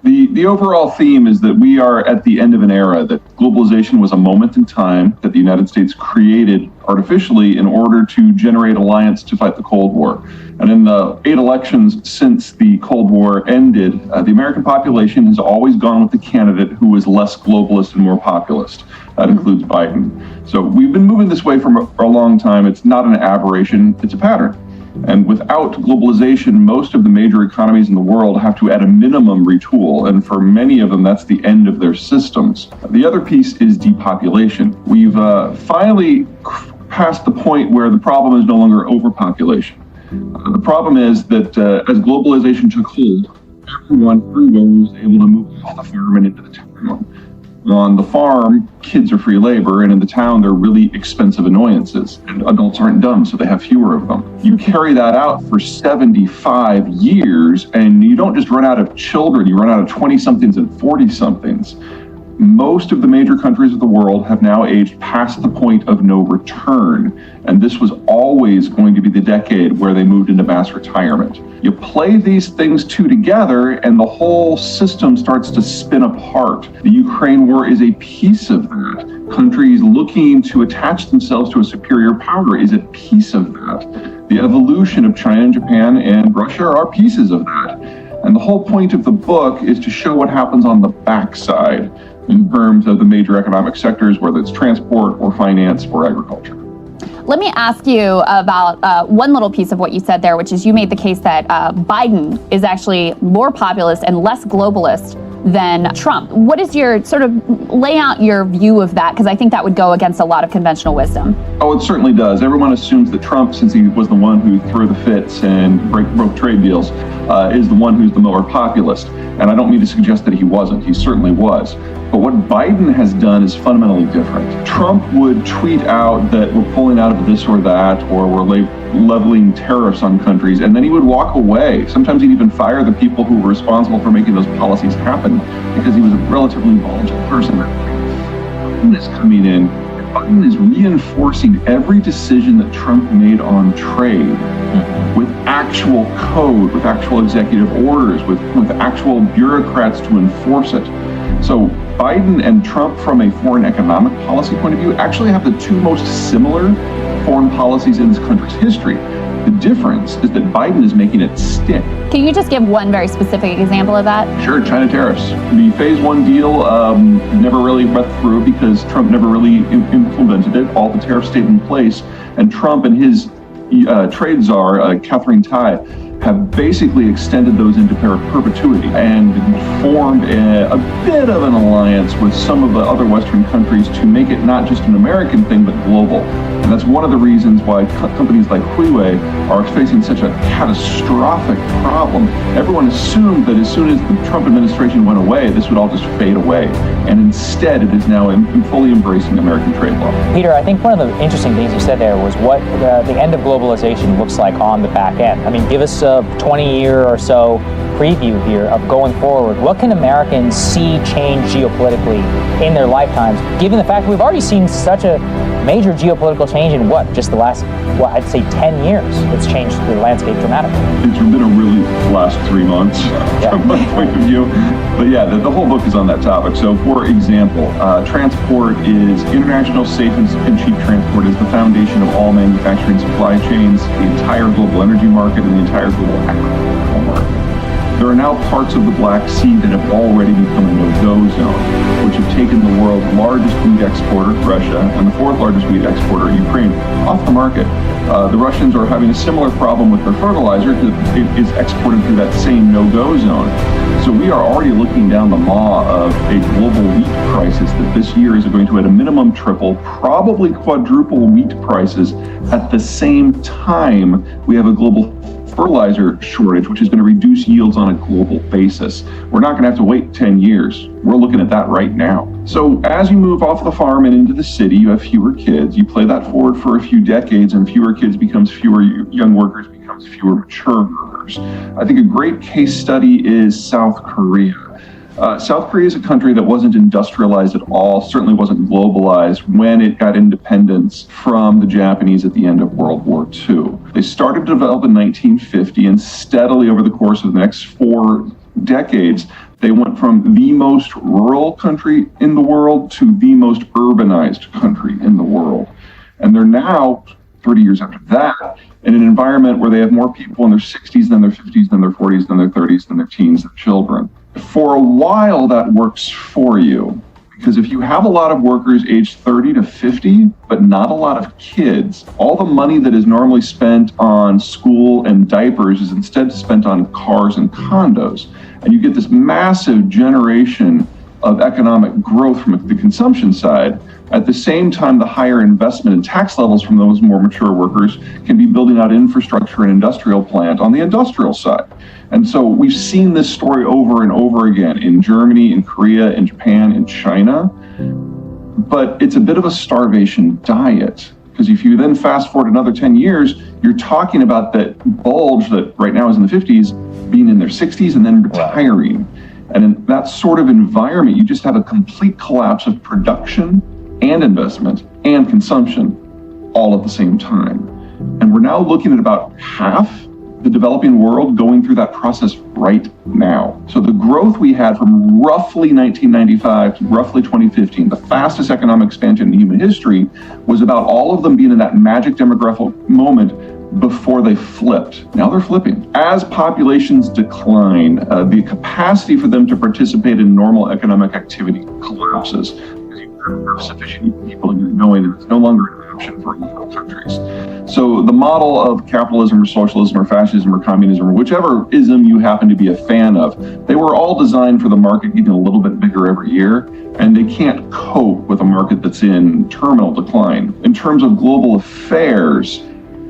The overall theme is that we are at the end of an era, that globalization was a moment in time that the United States created artificially in order to generate alliance to fight the Cold War. And in the 8 elections since the Cold War ended, the American population has always gone with the candidate who is less globalist and more populist. That includes Biden. So we've been moving this way for a long time. It's not an aberration, it's a pattern. And without globalization, most of the major economies in the world have to, at a minimum, retool. And for many of them, that's the end of their systems. The other piece is depopulation. We've finally passed the point where the problem is no longer overpopulation. The problem is that as globalization took hold, everyone was able to move off the farm and into the town. On the farm, kids are free labor, and in the town, they're really expensive annoyances. And adults aren't dumb, so they have fewer of them. You carry that out for 75 years, and you don't just run out of children, you run out of 20-somethings and 40-somethings. Most of the major countries of the world have now aged past the point of no return. And this was always going to be the decade where they moved into mass retirement. You play these things two together and the whole system starts to spin apart. The Ukraine war is a piece of that. Countries looking to attach themselves to a superior power is a piece of that. The evolution of China and Japan and Russia are pieces of that. And the whole point of the book is to show what happens on the backside in terms of the major economic sectors, whether it's transport or finance or agriculture. Let me ask you about one little piece of what you said there, which is you made the case that Biden is actually more populist and less globalist than Trump. What is your sort of lay out your view of that? Because I think that would go against a lot of conventional wisdom. Oh, it certainly does. Everyone assumes that Trump, since he was the one who threw the fits and broke trade deals, is the one who's the more populist. And I don't mean to suggest that he wasn't. He certainly was. But what Biden has done is fundamentally different. Trump would tweet out that we're pulling out of this or that, or we're leveling tariffs on countries, and then he would walk away. Sometimes he'd even fire the people who were responsible for making those policies happen because he was a relatively volatile person. Biden is coming in. Biden is reinforcing every decision that Trump made on trade with actual code, with actual executive orders, with actual bureaucrats to enforce it. So Biden and Trump, from a foreign economic policy point of view, actually have the two most similar foreign policies in this country's history. The difference is that Biden is making it stick. Can you just give one very specific example of that? Sure, China tariffs. The phase one deal never really went through because Trump never really implemented it. All the tariffs stayed in place, and Trump and his trade czar, Catherine Tai, have basically extended those into perpetuity and formed a bit of an alliance with some of the other Western countries to make it not just an American thing, but global. And that's one of the reasons why companies like Huawei are facing such a catastrophic problem. Everyone assumed that as soon as the Trump administration went away, this would all just fade away. And instead, it is now fully embracing American trade law. Peter, I think one of the interesting things you said there was what the end of globalization looks like on the back end. I mean, give us a 20-year or so preview here of going forward. What can Americans see change geopolitically in their lifetimes, given the fact that we've already seen such a major geopolitical change in just the last, I'd say 10 years. It's changed the landscape dramatically. It's been a really last 3 months from my point of view. But yeah, the whole book is on that topic. So for example, transport is international, safe, and cheap transport is the foundation of all manufacturing supply chains, the entire global energy market, and the entire global agricultural market. There are now parts of the Black Sea that have already become a no-go zone, which have taken the world's largest wheat exporter, Russia, and the fourth largest wheat exporter, Ukraine, off the market. The Russians are having a similar problem with their fertilizer because it is exported through that same no-go zone. So we are already looking down the maw of a global wheat crisis that this year is going to, at a minimum, triple, probably quadruple wheat prices. At the same time, we have a global fertilizer shortage, which is going to reduce yields on a global basis. We're not going to have to wait 10 years. We're looking at that right now. So as you move off the farm and into the city, you have fewer kids. You play that forward for a few decades, and fewer kids becomes fewer young workers, becomes fewer mature workers. I think a great case study is South Korea. South Korea is a country that wasn't industrialized at all, certainly wasn't globalized when it got independence from the Japanese at the end of World War II. They started to develop in 1950, and steadily over the course of the next 4 decades, They went from the most rural country in the world to the most urbanized country in the world. And they're now, 30 years after that, in an environment where they have more people in their 60s than their 50s than their 40s than their 30s than their teens than children. For a while, that works for you. Because if you have a lot of workers aged 30 to 50, but not a lot of kids, all the money that is normally spent on school and diapers is instead spent on cars and condos. And you get this massive generation of economic growth from the consumption side. At the same time, the higher investment and tax levels from those more mature workers can be building out infrastructure and industrial plant on the industrial side. And so we've seen this story over and over again in Germany, in Korea, in Japan, in China. But it's a bit of a starvation diet. Because if you then fast forward another 10 years, you're talking about that bulge that right now is in the 50s being in their 60s and then retiring. And in that sort of environment, you just have a complete collapse of production and investment and consumption all at the same time. And we're now looking at about half the developing world going through that process right now. So the growth we had from roughly 1995 to roughly 2015, the fastest economic expansion in human history, was about all of them being in that magic demographic moment before they flipped. Now they're flipping. As populations decline, the capacity for them to participate in normal economic activity collapses because you have sufficient people knowing that it's no longer an option for equal countries. So the model of capitalism or socialism or fascism or communism or whichever ism you happen to be a fan of, they were all designed for the market getting a little bit bigger every year, and they can't cope with a market that's in terminal decline. In terms of global affairs,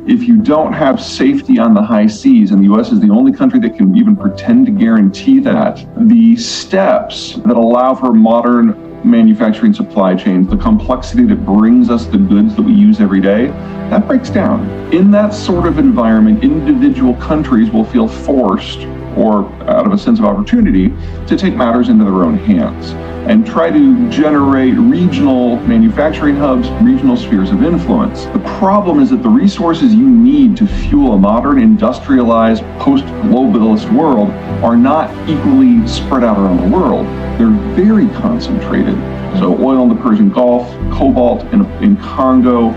if you don't have safety on the high seas, and the US is the only country that can even pretend to guarantee that, the steps that allow for modern manufacturing supply chains, the complexity that brings us the goods that we use every day, that breaks down. In that sort of environment, individual countries will feel forced, or out of a sense of opportunity, to take matters into their own hands and try to generate regional manufacturing hubs, regional spheres of influence. The problem is that the resources you need to fuel a modern, industrialized, post-globalist world are not equally spread out around the world. They're very concentrated. So oil in the Persian Gulf, cobalt in Congo,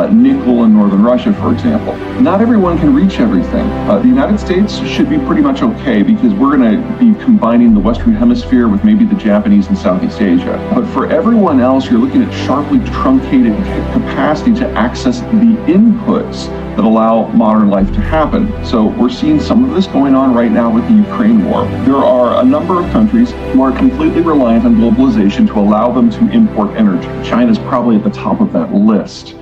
nickel in northern Russia, for example. Not everyone can reach everything. The United States should be pretty much okay because we're going to be combining the Western Hemisphere with maybe the Japanese and Southeast Asia. But for everyone else, you're looking at sharply truncated capacity to access the inputs that allow modern life to happen. So we're seeing some of this going on right now with the Ukraine war. There are a number of countries who are completely reliant on globalization to allow them to import energy. China's probably at the top of that list.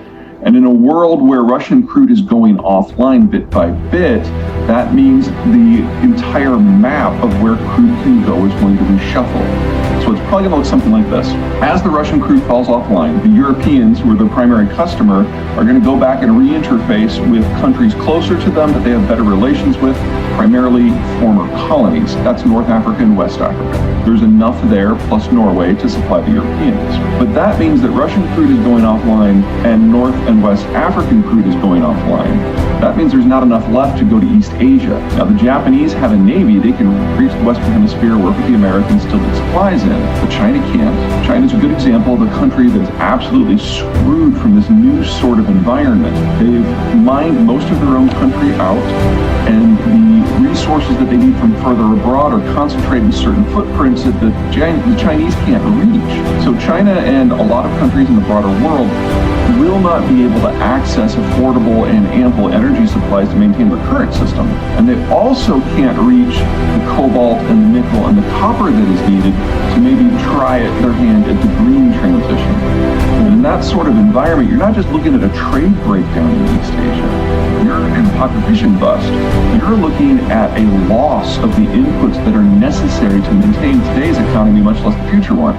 And in a world where Russian crude is going offline bit by bit, that means the entire map of where crude can go is going to reshuffle. So it's probably going to look something like this. As the Russian crude falls offline, the Europeans, who are the primary customer, are going to go back and reinterface with countries closer to them that they have better relations with, primarily former colonies. That's North Africa and West Africa. There's enough there, plus Norway, to supply the Europeans. But that means that Russian crude is going offline and North and West African crude is going offline. That means there's not enough left to go to East Asia. Now, the Japanese have a navy. They can reach the Western Hemisphere, work with the Americans, still get supplies in. But China can't. China's a good example of a country that is absolutely screwed from this new sort of environment. They've mined most of their own country out, and the resources that they need from further abroad are concentrated in certain footprints that the Chinese can't reach. So China and a lot of countries in the broader world will not be able to access affordable and ample energy supplies to maintain their current system. And they also can't reach the cobalt and the nickel and the copper that is needed to maybe try their hand at the green transition. And in that sort of environment, you're not just looking at a trade breakdown in East Asia. You're in population bust. You're looking at a loss of the inputs that are necessary to maintain today's economy, much less the future one.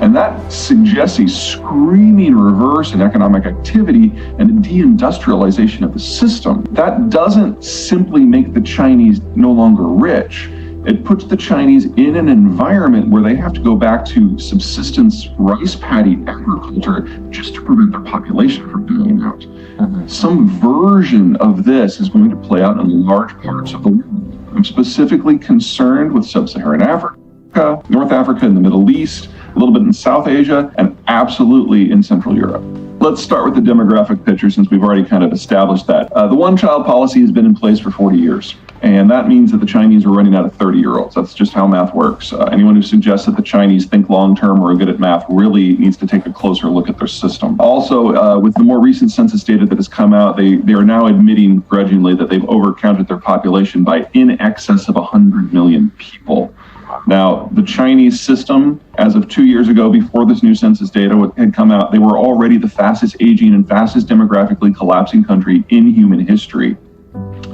And that suggests a screaming reverse in economic activity and a deindustrialization of the system. That doesn't simply make the Chinese no longer rich. It puts the Chinese in an environment where they have to go back to subsistence rice paddy agriculture just to prevent their population from dying out. Some version of this is going to play out in large parts of the world. I'm specifically concerned with sub-Saharan Africa, Africa, in the Middle East, a little bit in South Asia, and absolutely in Central Europe. Let's start with the demographic picture since we've already kind of established that. The one-child policy has been in place for 40 years. And that means that the Chinese are running out of 30-year-olds. That's just how math works. Anyone who suggests that the Chinese think long-term or are good at math really needs to take a closer look at their system. Also, with the more recent census data that has come out, they are now admitting grudgingly that they've overcounted their population by in excess of 100 million people. Now, the Chinese system, as of 2 years ago, before this new census data had come out, they were already the fastest aging and fastest demographically collapsing country in human history.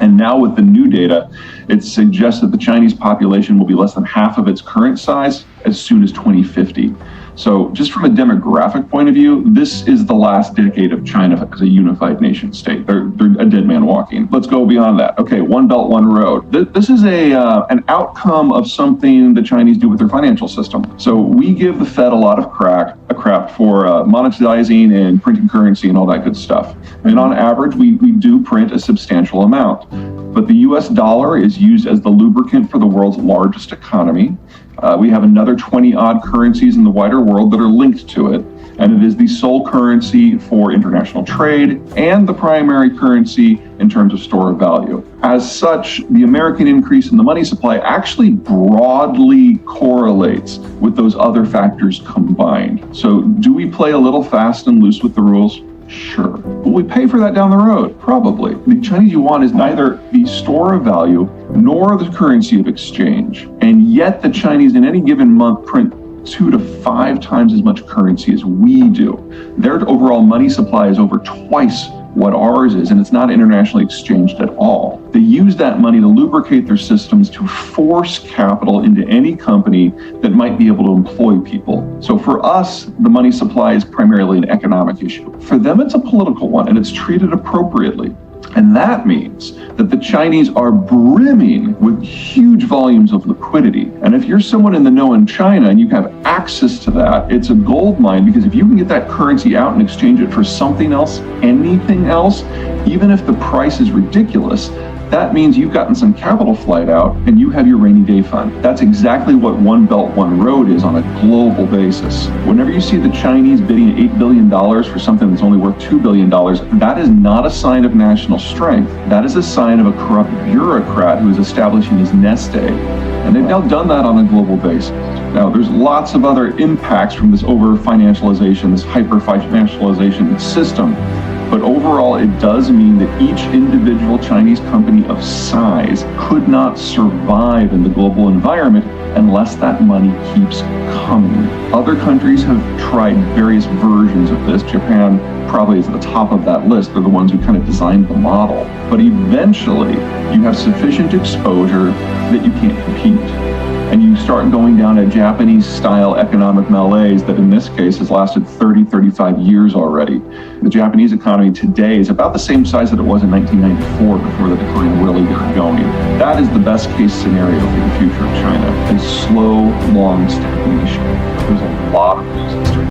And now with the new data, it suggests that the Chinese population will be less than half of its current size as soon as 2050. So just from a demographic point of view, this is the last decade of China as a unified nation state. They're a dead man walking. Let's go beyond that. Okay, One Belt, One Road. This is an outcome of something the Chinese do with their financial system. So we give the Fed a lot of crap for monetizing and printing currency and all that good stuff. And on average, we do print a substantial amount. But the US dollar is used as the lubricant for the world's largest economy. We have another 20-odd currencies in the wider world that are linked to it, and it is the sole currency for international trade and the primary currency in terms of store of value. As such, the American increase in the money supply actually broadly correlates with those other factors combined. So do we play a little fast and loose with the rules? Sure. Will we pay for that down the road? Probably. The Chinese yuan is neither the store of value nor the currency of exchange. And yet the Chinese in any given month print 2 to 5 times as much currency as we do. Their overall money supply is over twice what ours is, and it's not internationally exchanged at all. They use that money to lubricate their systems to force capital into any company that might be able to employ people. So for us, the money supply is primarily an economic issue. For them, it's a political one, and it's treated appropriately. And that means that the Chinese are brimming with huge volumes of liquidity. And if you're someone in the know in China and you have access to that, it's a gold mine, because if you can get that currency out and exchange it for something else, anything else, even if the price is ridiculous, that means you've gotten some capital flight out and you have your rainy day fund. That's exactly what One Belt, One Road is on a global basis. Whenever you see the Chinese bidding $8 billion for something that's only worth $2 billion, that is not a sign of national strength. That is a sign of a corrupt bureaucrat who is establishing his nest egg. And they've now done that on a global basis. Now, there's lots of other impacts from this over-financialization, this hyper-financialization system. But overall, it does mean that each individual Chinese company of size could not survive in the global environment unless that money keeps coming. Other countries have tried various versions of this. Japan probably is at the top of that list. They're the ones who kind of designed the model. But eventually, you have sufficient exposure that you can't compete. And you start going down a Japanese-style economic malaise that in this case has lasted 30, 35 years already. The Japanese economy today is about the same size that it was in 1994 before the decline really got going. That is the best-case scenario for the future of China, a slow, long stagnation. There's a lot of reasons to